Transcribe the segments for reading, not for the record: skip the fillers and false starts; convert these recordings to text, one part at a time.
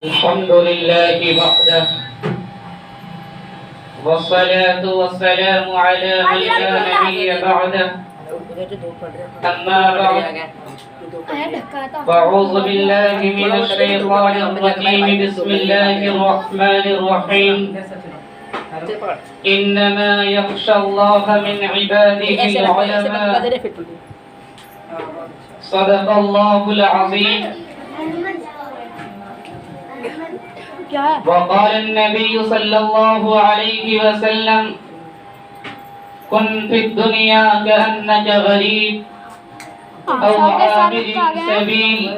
الحمد لله وحده والصلاة والسلام على من لا نبي بعده أما بعد فأعوذ بالله من الشيطان الرجيم بسم الله الرحمن الرحيم إنما يخشى الله من عباده العلماء صدق الله العظيم وقال النبي صلى الله عليه وسلم كن في الدنيا كأنك غريب أو عابر سبيل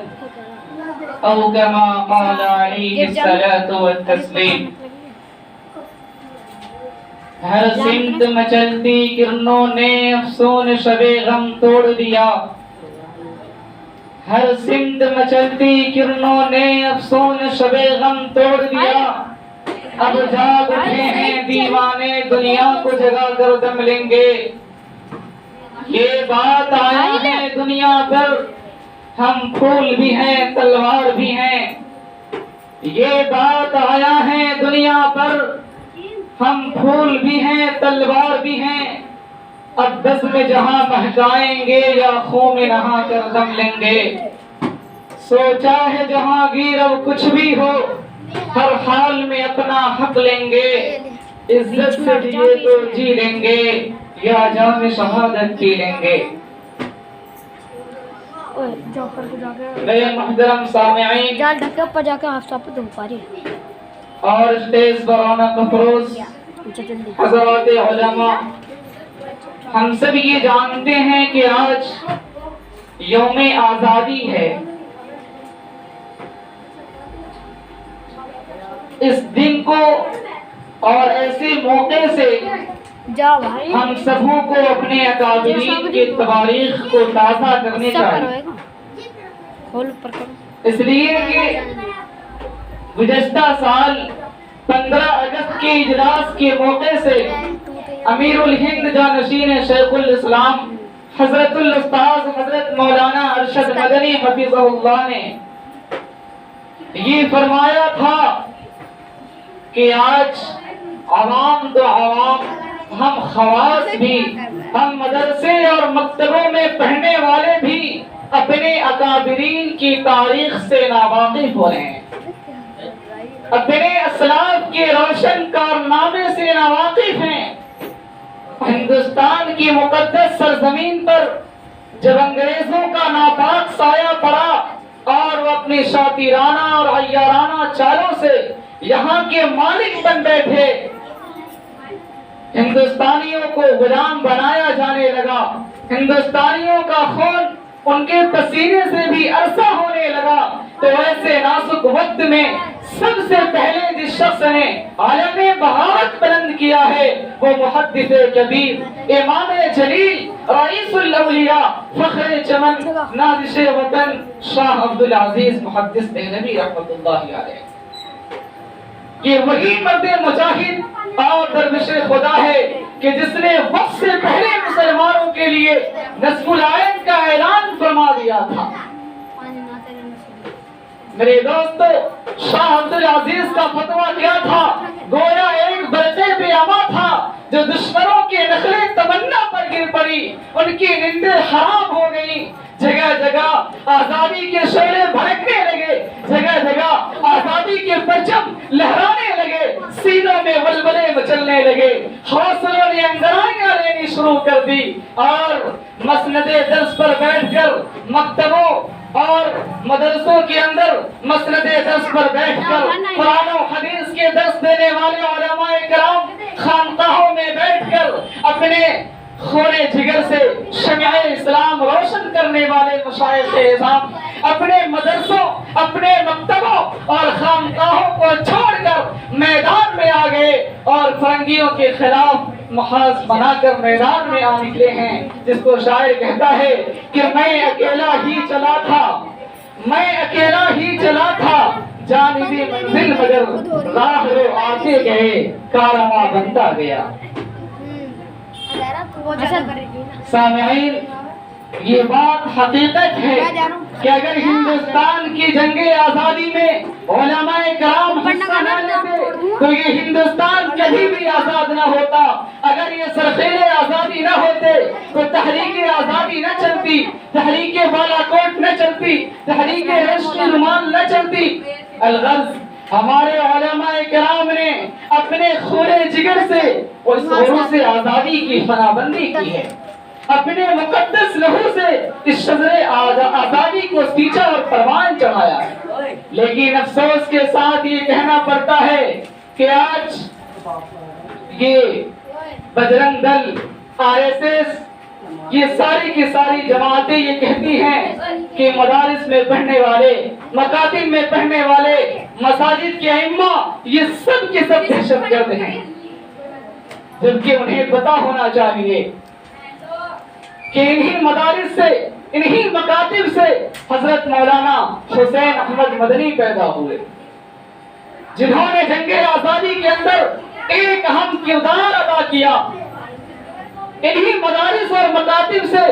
أو كما قال عليه الصلاة والتسليم ہر سمت مچلتی کرنوں نے افسون شب غم توڑ دیا ہر سمت مچلتی کرنوں نے افسون شب غم توڑ دیا اب جاگ اٹھے ہیں دیوانے دنیا کو جگا کر دم لیں گے یہ بات آیا ہے دنیا پر ہم پھول بھی ہیں تلوار بھی ہیں یہ بات آیا ہے دنیا پر ہم پھول بھی ہیں تلوار بھی ہیں اب دس میں جہاں مہکائیں گے یا خون میں نہا کر دم لیں گے سوچا ہے جہانگیر اب کچھ بھی ہو ہر حال میں اپنا حق لیں گے عزت سے جیے تو جی لیں گے یا جام شہادت پی لیں گے میرے محترم سامعین اور اسٹیج پر رونق افروز حضرات علماء ہم سب یہ جانتے ہیں کہ آج یوم آزادی ہے اس دن کو اور ایسے موقع سے ہم سبوں کو اپنے اکابرین کی تواریخ کو تازہ کرنے چاہیے اس لیے کہ گزشتہ سال 15 اگست کے اجلاس کے موقع سے امیر الہند جانشین شیخ الاسلام حضرت الاستاذ حضرت مولانا ارشد مدنی حفظہ اللہ نے یہ فرمایا تھا کہ آج عوام تو عوام ہم خواص بھی ہم مدرسے اور مکتبوں میں پڑھنے والے بھی اپنے اکابرین کی تاریخ سے ناواقف ہو رہے ہیں اپنے اسلاف کے روشن کارنامے سے ناواقف ہیں ہندوستان کی مقدس سرزمین پر جب انگریزوں کا ناپاک سایہ پڑا اور وہ اپنی شاطرانہ اور عیارانہ چالوں سے یہاں کے مالک بن بیٹھے ہندوستانیوں کو غلام بنایا جانے لگا ہندوستانیوں کا خون ان کے پسینے سے بھی عرصہ ہونے لگا تو ایسے نازک وقت میں سب سے پہلے جس شخص نے عالم بہارت بلند کیا ہے وہ محدث کبیر امام جلیل رئیس الاولیاء فخر چمن نازش وطن شاہ عبدالعزیز محدث دہلوی رحمۃ اللہ علیہ یہ وہی مرد مجاہد اور درویش خدا ہے کہ جس نے وقت سے پہلے مسلمانوں کے لیے نصف العین کا اعلان فرما دیا تھا میرے دوستو شاہ عبدالعزیز کا فتویٰ کیا تھا گویا ایک برقع بیامہ تھا جو دشمنوں کے نخلے تمنا پر گر پڑی ان کی نیندیں حرام ہو گئی جگہ جگہ آزادی کے شعلے بھڑکنے لگے جگہ جگہ آزادی کے پرچم لہرانے لگے سینوں میں ولولے مچلنے لگے حوصلوں نے انگرائیاں لینی شروع کر دی اور مسند درس پر بیٹھ کر مکتبوں اور مدرسوں کے اندر مسند درس پر بیٹھ کر قرآن و حدیث کے درس دینے والے علماء کرام خانقاہوں میں بیٹھ کر اپنے خون جگر سے شمع اسلام روشن کرنے والے مشائخ اعظام اپنے مدرسوں اپنے مکتبوں اور خانقاہوں کو چھوڑ کر میدان میں آ گئے اور فرنگیوں کے خلاف محاذ بنا کر میدان میں آ نکلے ہیں جس کو شاعر کہتا ہے کہ میں اکیلا ہی چلا تھا جانبی منزل مگر راہ رو آتے گئے کارواں بنتا گیا سامعین یہ بات حقیقت ہے کہ اگر ہندوستان کی جنگ آزادی میں علماء تو یہ ہندوستان کبھی بھی آزاد نہ ہوتا. اگر یہ سرخیرے آزادی نہ ہوتے تو تحریک آزادی نہ چلتی, تحریک بالا کوٹ نہ چلتی, تحریک ریشمی رومال نہ چلتی. الغرض ہمارے علماء کرام نے اپنے خون جگر سے اس عروج آزادی کی فنا بندی کی ہے, اپنے مقدس لہو سے اس شجر آزادی کو سینچا اور پروان چڑھایا ہے. لیکن افسوس کے ساتھ یہ کہنا پڑتا ہے کہ آج یہ بجرنگ دل, RSS, یہ ساری کی ساری جماعتیں یہ کہتی ہیں کہ مدارس میں پڑھنے والے, مکاتب میں پڑھنے والے, مساجد کے ائمہ یہ سب کے سب دہشت گرد ہیں, جبکہ انہیں پتہ ہونا چاہیے کہ انہی مدارس سے, انہی مکاتب سے حضرت مولانا حسین احمد مدنی پیدا ہوئے, جنہوں نے جنگ آزادی کے اندر ایک اہم کردار ادا کیا. انہی مدارس اور مکاتب سے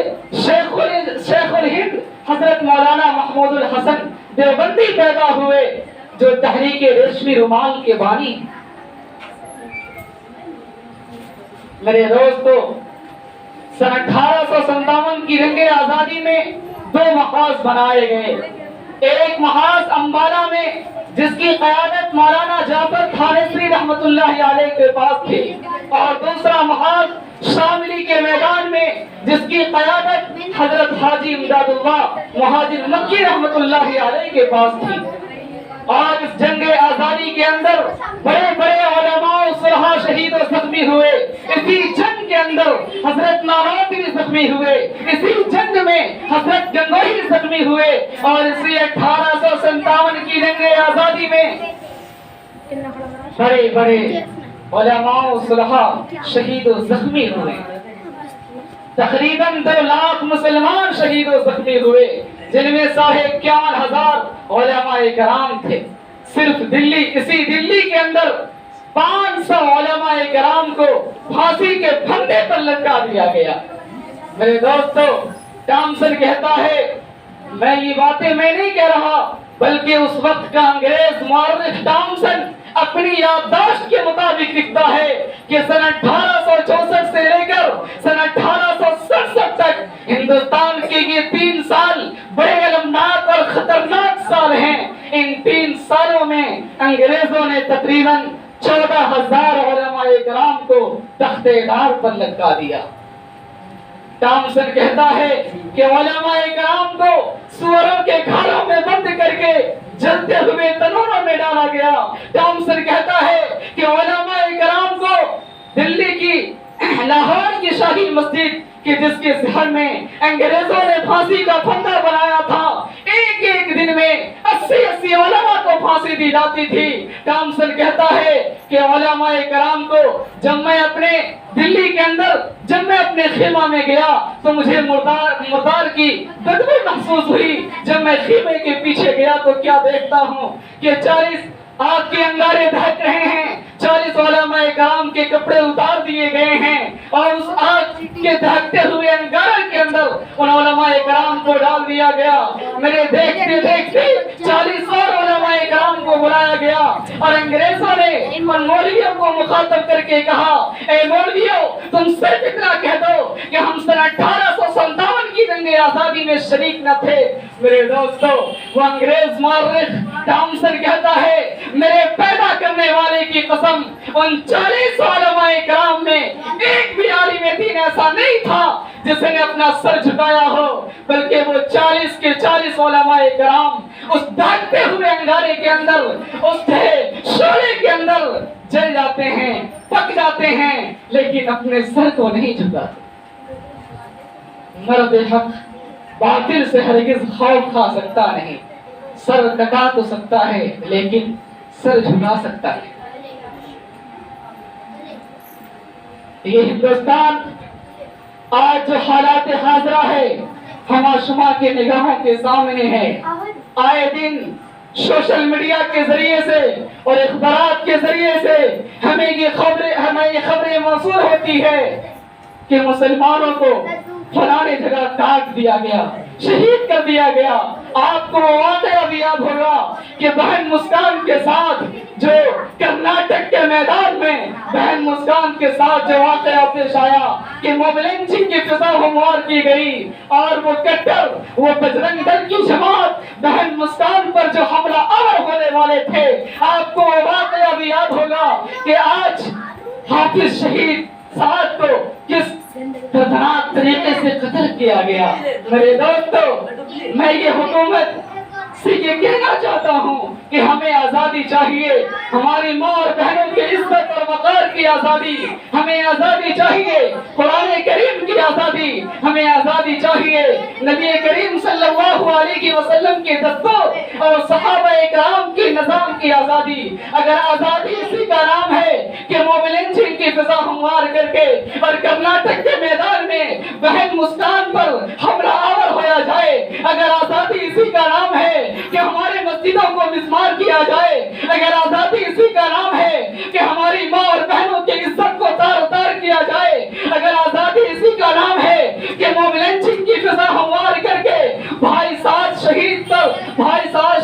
شیخ الہند حضرت مولانا محمود الحسن دیوبندی پیدا ہوئے, جو تحریک ریشمی رومال کے بانی. میرے دوستو, سن 1857 کی جنگ آزادی میں 2 محاذ بنائے گئے. ایک محاذ امبالہ میں جس کی قیادت مولانا جعفر تھانسری رحمت اللہ علیہ کے پاس تھی, اور دوسرا محاذ شاملی کے میدان میں جس کی قیادت حضرت حاجی امداد اللہ مہاجر مکی رحمت اللہ علیہ کے پاس تھی. اور اس جنگ آزادی کے اندر بڑے بڑے علماء و صلحاء شہید و زخمی ہوئے. اسی جنگ کے اندر حضرت نانوتری زخمی ہوئے, اسی جنگ میں حضرت گنگوہی زخمی ہوئے, اور اسی 1857 کی جنگ آزادی میں بڑے بڑے علماء و صلحاء شہید و زخمی ہوئے. تقریباً 2 لاکھ مسلمان شہید و زخمی ہوئے, جن میں 51,000 علماء کرام تھے. صرف دلی, اسی دلی کے اندر 500 علماء کرام کو پھانسی کے پھندے پر لٹکا دیا گیا. میرے دوستو, ٹامسن کہتا ہے, میں یہ باتیں میں نہیں کہہ رہا, بلکہ اس وقت کا انگریز مورخ ٹامسن اپنی یادداشت کے مطابق لکھتا ہے کہ سن 1864 سے لے کر سن 1867 تک ہندوستان کے یہ 3 سال بڑے المناک اور خطرناک سال ہیں. ان 3 سالوں میں انگریزوں نے تقریباً 14,000 علماء کرام کو تخت دار پر لٹکا دیا. ٹامسن کہتا ہے کہ علماء کرام کو سوروں کے گھروں میں بند کر کے جلتے ہوئے تنوروں میں ڈالا گیا. ٹامسن کہتا ہے کہ علماء کرام کو دلی کی لاہور کی شاہی مسجد کہ جس کے شہر میں انگریزوں نے پھانسی کا پھندا بنایا تھا, ایک ایک دن میں 80 علماء کو پھانسی دی جاتی تھی. ٹامسن کہتا ہے کہ علماء کرام کو جب میں اپنے دلی کے اندر جب میں اپنے خیمہ میں گیا تو مجھے مردار کی بدبو محسوس ہوئی. جب میں خیمے کے پیچھے گیا تو کیا دیکھتا ہوں کہ 40 آگ کے انگارے دہک رہے ہیں, 40 علماء کرام کے کپڑے اتار دیے گئے ہیں, اور اس آگ کے دہکتے ہوئے انگارے کے اندر ان علماء کرام کو ڈال دیا گیا. میرے دیکھتے دیکھتے 40 اور علماء کرام کو بلایا گیا, اور انگریزوں نے ان مولویوں کو مخاطب کر کے کہا, اے مولویوں, تم صرف اتنا کہہ دو کہ ہم سن 1857 کی جنگ آزادی میں شریک نہ تھے. میرے دوستو, وہ انگریز مورخ ٹامسن کہتا ہے, میرے پیدا کرنے والے کی قسم, ان 40 علماء کرام میں ایک بھی عالم دین ایسا نہیں تھا جس نے اپنا سر جھکایا ہو, بلکہ وہ 40 کے 40 علماء کرام اس دہتے ہوئے انگارے کے اندر, اس شعلے کے اندر جل جاتے ہیں, پک جاتے ہیں, لیکن اپنے سر کو نہیں جھکاتے. مرد حق باطل سے ہرگز خوف کھا سکتا نہیں. سر کٹا تو سکتا ہے لیکن سر جھکا سکتا ہے. یہ ہندوستان آج جو حالات حاضرہ ہے ہما شما کے نگاہوں کے سامنے ہے. آئے دن سوشل میڈیا کے ذریعے سے اور اخبارات کے ذریعے سے ہمیں یہ خبریں موصول ہوتی ہے کہ مسلمانوں کو فلانے جگہ کاٹ دیا گیا, شہید کر دیا گیا. آپ کو واقعہ بھی یاد ہوگا کہ بہن مسکان کے ساتھ جو کرناٹک کے میدان میں بہن مسکان کے ساتھ جو واقعہ پیش آیا کہ موب لنچنگ کی فضا ہموار کی گئی اور وہ کٹر وہ بجرنگ دل کی جماعت بہن مسکان پر جو حملہ آور ہونے والے تھے، آپ کو وہ واقعہ بھی یاد ہوگا کہ آج حافظ شہید سعد کو کس دردناک طریقے سے قتل کیا گیا۔ میرے دوستو، میں یہ حکومت سے یہ کہنا چاہتا ہوں کہ ہمیں آزادی چاہیے، ہماری ماں اور بہنوں کی عزت اور وقار کی آزادی، ہمیں آزادی چاہیے، قرآن کریم کی آزادی، ہمیں آزادی چاہیے، نبی کریم صلی اللہ علیہ وسلم کے دستور اور صحابہ اکرام کی نظام کی آزادی۔ اگر آزادی اسی کا نام ہے کہ موب لنچنگ کی فضا ہموار کر کے اور کرناٹک کے میدان میں بہن مسکان پر حملہ آور ہویا جائے، اگر آزادی اسی کا نام ہے کہ ہمارے مسجدوں کو مسمار کیا جائے، اگر آزادی اسی کا نام ہے کہ ہماری ماں اور بہنوں کی عزت کو تار و تار کیا جائے، اگر آزادی اسی کا نام ہے کہ موب لنچنگ کی فضا ہموار کر کے بھائی سعد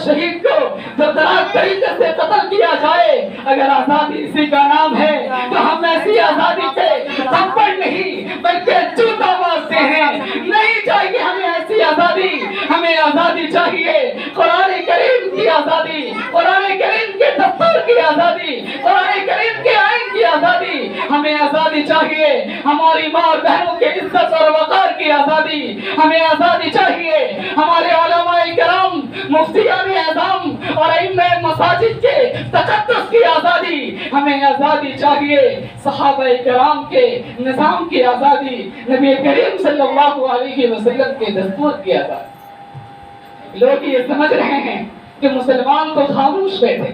شہید کو دردناک طریقے سے قتل کیا جائے، اگر آزادی اسی کا نام ہے تو ہم ایسی آزادی پہ تھپڑ نہیں بلکہ جوتا مارتے ہیں۔ نہیں چاہیے ہمیں ایسی آزادی، ہمیں آزادی چاہیے، قرآن کریم کی آزادی، قرآن کریم کے دستور کی آزادی، قرآن کریم کے آئین کی آزادی، ہمیں آزادی چاہیے، ہماری ماں اور بہنوں کے عزت اور وقار کی آزادی، ہمیں آزادی چاہیے، ہمارے علماء کرام، مفتیان اعظام اور ائمہ مساجد کے تقدس کی آزادی، ہمیں آزادی چاہیے، صحابہ کرام کے نظام کی آزادی، نبی کریم صلی اللہ علیہ وسلم کے دستور کی آزادی۔ لوگ یہ سمجھ رہے ہیں کہ مسلمان تو خاموش بیٹھے۔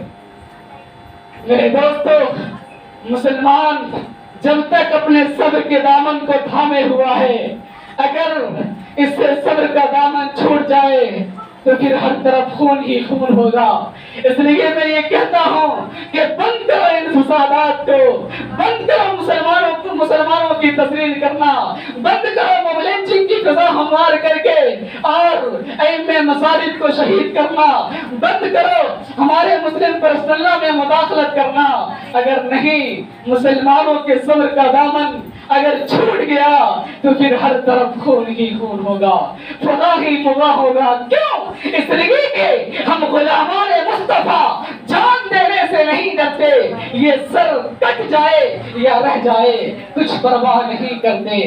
میرے دوستو، مسلمان جب تک اپنے صبر کے دامن کو تھامے ہوا ہے، اگر اس سے صبر کا دامن چھوٹ جائے تو پھر ہر طرف خون ہی خون ہوگا۔ اس لیے میں یہ کہتا ہوں کہ بند کرو ان فسادات کو، بند کرو مسلمانوں کی تسلیل کرنا، بند کرو موب لنچنگ کی فضا ہموار کر کے اور ائمہ مساجد کو شہید کرنا، بند کرو ہمارے مسلم پرسنلوں میں مداخلت کرنا۔ اگر نہیں، مسلمانوں کے صبر کا دامن اگر چھوٹ گیا تو پھر ہر طرف خون ہی خون ہوگا، فضا ہی فضا ہوگا۔ کیوں؟ اس لیے کہ ہم غلامان مصطفیٰ جان دینے سے نہیں ڈرتے، یہ سر کٹ جائے یا رہ جائے کچھ پرواہ نہیں کرتے۔